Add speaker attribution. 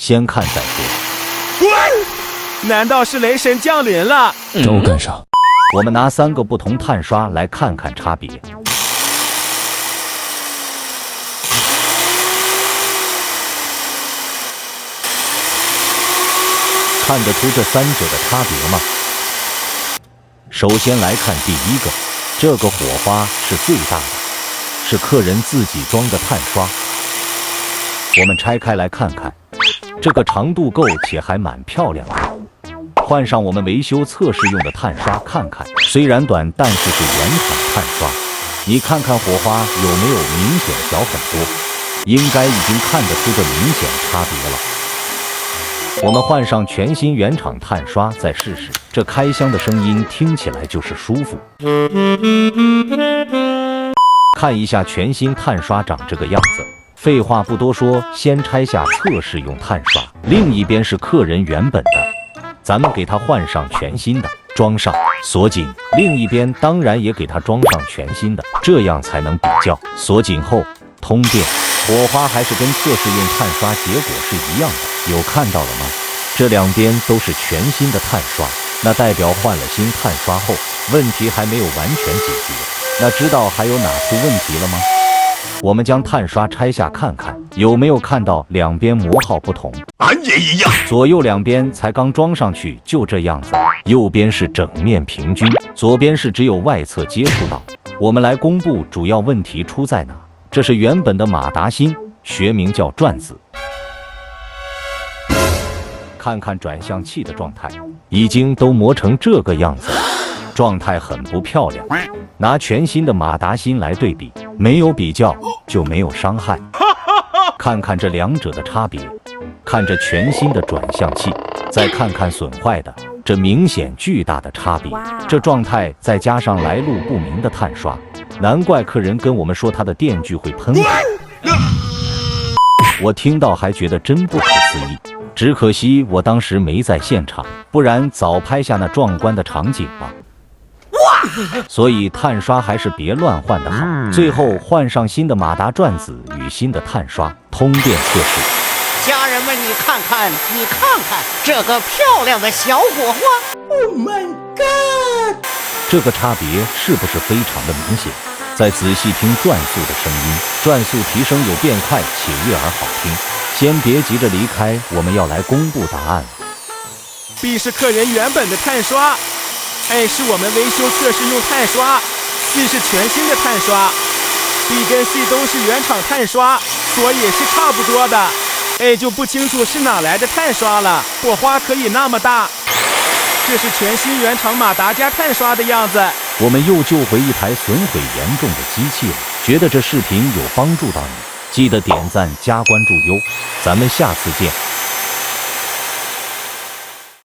Speaker 1: 先看再说。
Speaker 2: 难道是雷神降临了？
Speaker 3: 找我干啥？
Speaker 1: 我们拿3个不同碳刷来看看差别。看得出这3者的差别吗？首先来看第一个，这个火花是最大的，是客人自己装的碳刷。我们拆开来看看，这个长度够且还蛮漂亮的。换上我们维修测试用的碳刷看看，虽然短，但是是原厂碳刷。你看看火花有没有明显小很多？应该已经看得出这明显差别了。我们换上全新原厂碳刷再试试，这开箱的声音听起来就是舒服。看一下全新碳刷长这个样子。废话不多说，先拆下测试用碳刷，另一边是客人原本的，咱们给他换上全新的，装上锁紧，另一边当然也给他装上全新的，这样才能比较。锁紧后通电，火花还是跟测试用碳刷结果是一样的，有看到了吗？这两边都是全新的碳刷，那代表换了新碳刷后，问题还没有完全解决。那知道还有哪出问题了吗？我们将碳刷拆下看看，有没有看到两边模号不同？
Speaker 4: 俺也一样。
Speaker 1: 左右两边才刚装上去就这样子，右边是整面平均，左边是只有外侧接触到。我们来公布主要问题出在哪？这是原本的马达芯，学名叫转子。看看转向器的状态，已经都磨成这个样子了，状态很不漂亮。拿全新的马达芯来对比，没有比较就没有伤害。看看这两者的差别，看着全新的转向器，再看看损坏的，这明显巨大的差别。这状态再加上来路不明的碳刷，难怪客人跟我们说他的电锯会喷火。我听到还觉得真不可思议，只可惜我当时没在现场，不然早拍下那壮观的场景了。所以碳刷还是别乱换的好。最后换上新的马达转子与新的碳刷，通电测试。
Speaker 5: 家人们，你看看这个漂亮的小火花 ！Oh my god！
Speaker 1: 这个差别是不是非常的明显？再仔细听转速的声音，转速提升有变快且悦耳好听。先别急着离开，我们要来公布答案。
Speaker 2: B 是客人原本的碳刷。A 是我们维修测试用碳刷 ，C 是全新的碳刷 ，B 跟 C 都是原厂碳刷，所以是差不多的。A 就不清楚是哪来的碳刷了，火花可以那么大。这是全新原厂马达加碳刷的样子。
Speaker 1: 我们又救回一台损毁严重的机器了，觉得这视频有帮助到你，记得点赞加关注哟，咱们下次见。